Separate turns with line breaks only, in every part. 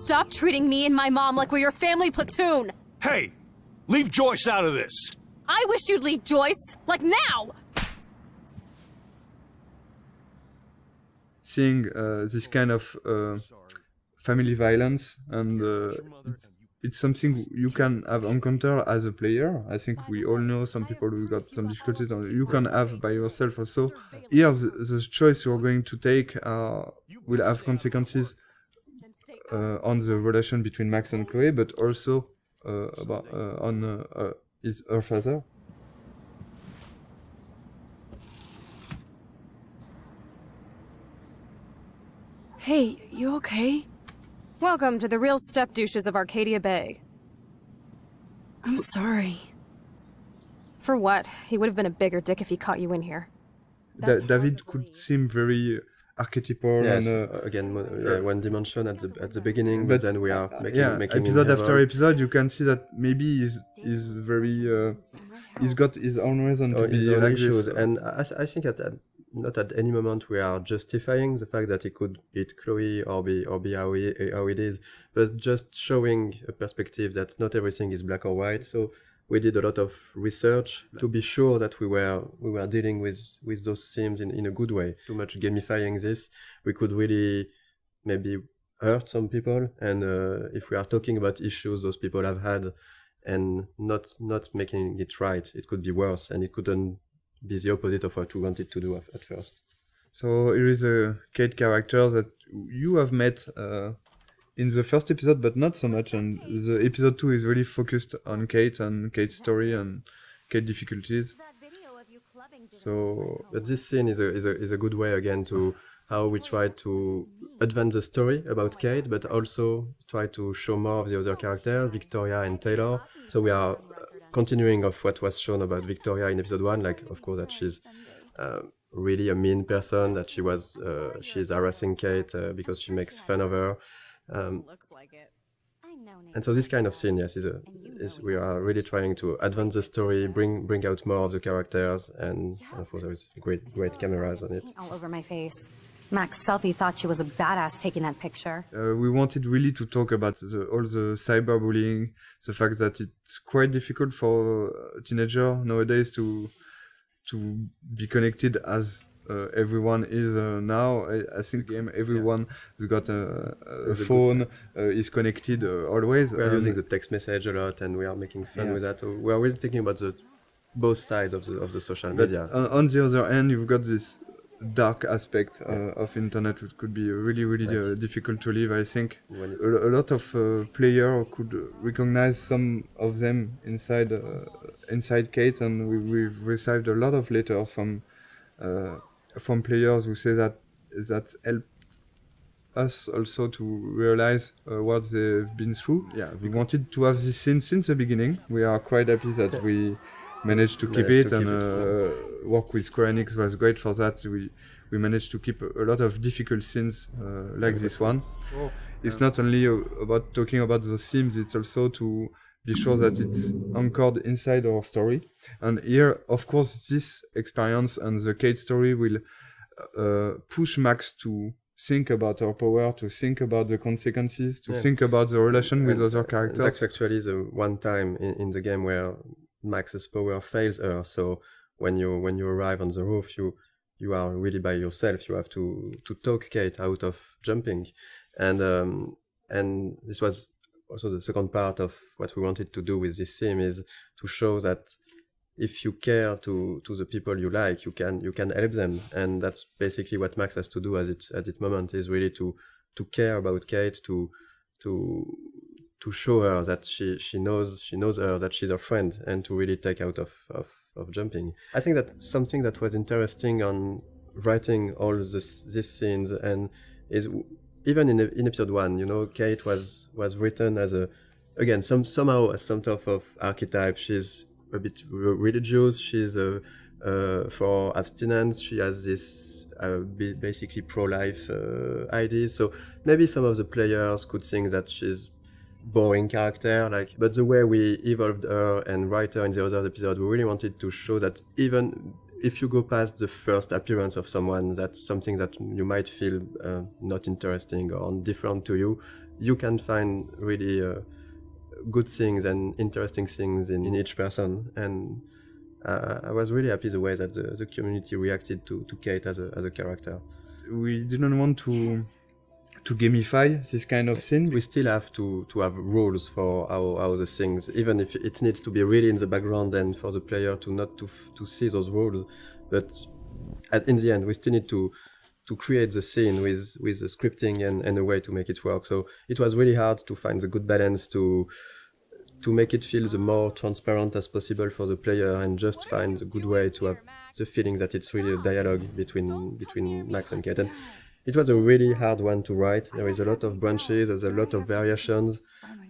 stop treating me and my mom like we're your family platoon?
Hey, leave Joyce out of this.
I wish you'd leave Joyce, like now!
Seeing this kind of family violence, and it's something you can have encountered as a player. I think we all know some people who got some difficulties, and you can have by yourself also. Here, the choice you're going to take will have consequences on the relation between Max and Chloe, but also on her father.
Hey, you okay? Welcome to the real step-douches of Arcadia Bay. I'm sorry. For what? He would have been a bigger dick if he caught you in here.
David could seem very archetypal.
Yes,
and
again, one dimension at the beginning, but then we are making
episode after episode, you can see that maybe he's very he's got his own reason to be like
issues.
this.
And I think not at any moment we are justifying the fact that he could hit Chloe or be how it is, but just showing a perspective that not everything is black or white. So we did a lot of research to be sure that we were dealing with those themes in a good way. Too much gamifying this, we could really maybe hurt some people. And if we are talking about issues those people have had and not making it right, it could be worse, and it couldn't be the opposite of what we wanted to do at first.
So here is a Kate character that you have met in the first episode, but not so much. And the episode 2 is really focused on Kate and Kate's story and Kate's difficulties. So,
but this scene is a good way again to how we try to advance the story about Kate, but also try to show more of the other characters, Victoria and Taylor. So we are continuing of what was shown about Victoria in episode 1, like of course that she's really a mean person, that she's harassing Kate because she makes fun of her. And so this kind of scene, yes, is we are really trying to advance the story, bring out more of the characters, and of course there is great cameras on it.
All over my face. Max Selfie thought she was a badass taking that picture.
We wanted really to talk about all the cyberbullying, the fact that it's quite difficult for a teenager nowadays to be connected as everyone is now. I think everyone has got a phone, is connected always.
We are using the text message a lot, and we are making fun with that. So we are really thinking about both sides of the social media.
On the other hand, you've got this dark aspect of internet, which could be really difficult to live. I think a lot of players could recognize some of them inside Kate, and we've received a lot of letters from players who say that helped us also to realize what they've been through. Yeah, we wanted to have this scene since the beginning. We are quite happy that we managed to keep it, and work with Square Enix was great for that. We managed to keep a lot of difficult scenes like this one. It's not only about talking about those themes, it's also to be sure that it's anchored inside our story. And here, of course, this experience and the Kate story will push Max to think about her power, to think about the consequences, to think about the relation with other characters.
That's actually the one time in the game where Max's power fails her. So when you arrive on the roof, you are really by yourself. You have to talk Kate out of jumping, and this was also the second part of what we wanted to do with this theme, is to show that if you care to the people you like, you can help them, and that's basically what Max has to do at this moment, is really to care about Kate, to show her that she knows her, that she's her friend, and to really take out of jumping. I think that something that was interesting on writing all these scenes, and is even in episode 1, Kate was written as somehow as some type of archetype. She's a bit religious. She's for abstinence. She has this basically pro-life ideas. So maybe some of the players could think that she's boring character, but the way we evolved her and write her in the other episode, we really wanted to show that even if you go past the first appearance of someone, that's something that you might feel not interesting or different to you, you can find really good things and interesting things in each person. And I was really happy the way that the community reacted to Kate as a character.
We didn't want to gamify this kind of scene.
We still have to have rules for how the things, even if it needs to be really in the background and for the player to not to see those rules. But in the end, we still need to create the scene with the scripting and a way to make it work. So it was really hard to find the good balance to make it feel the more transparent as possible for the player and just find the good way to have the feeling that it's really a dialogue between Max and Kate. And it was a really hard one to write. There is a lot of branches, there's a lot of variations,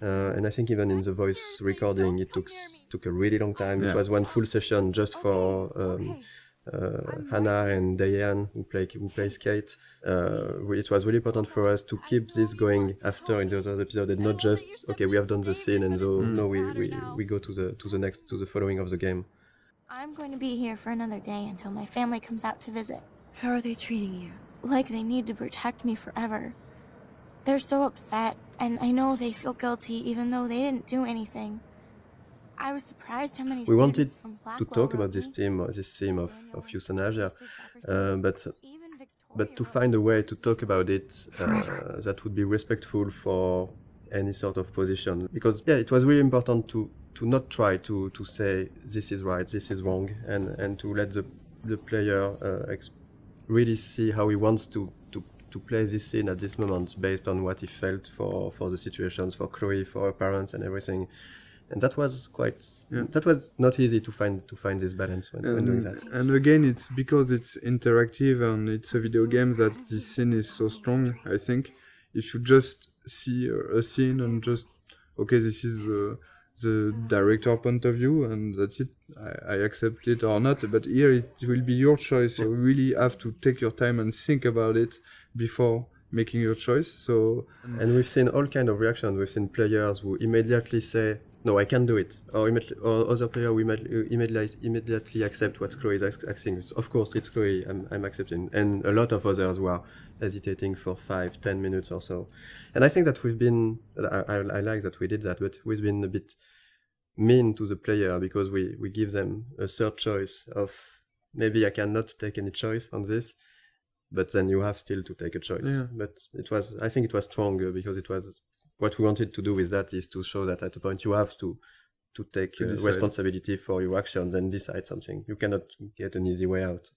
and I think even in the voice recording it took a really long time. Yeah. It was one full session just for Hannah and Diane who plays Kate. It was really important for us to keep this going after in the other episode and not just okay, we have done the scene and so no, we go to the following of the game.
I'm going to be here for another day until my family comes out to visit.
How are they treating you?
Like they need to protect me forever. They're so upset, and I know they feel guilty even though they didn't do anything. I was surprised how many
we wanted
from
to talk about this theme of euthanasia, but to find a way to talk about it that would be respectful for any sort of position. Because it was really important to not try to say this is right, this is wrong, and to let the player really see how he wants to play this scene at this moment based on what he felt for the situations, for Chloe, for her parents and everything. And that was that was not easy to find this balance when doing that.
And again, it's because it's interactive and it's a video game that this scene is so strong. I think if you just see a scene and just okay, this is the director point of view and that's it, I accept it or not. But here it will be your choice. You really have to take your time and think about it before making your choice. So
and we've seen all kind of reactions. We've seen players who immediately say, no, I can't do it. Or other player who immediately accept what Chloe is asking. Of course, it's Chloe, I'm accepting. And a lot of others who are hesitating for 5-10 minutes or so. And I think that we've been, I like that we did that, but we've been a bit mean to the player because we give them a third choice of maybe I cannot take any choice on this, but then you have still to take a choice. Yeah. But I think it was stronger because it was, what we wanted to do with that is to show that at a point you have to take responsibility for your actions and decide something. You cannot get an easy way out.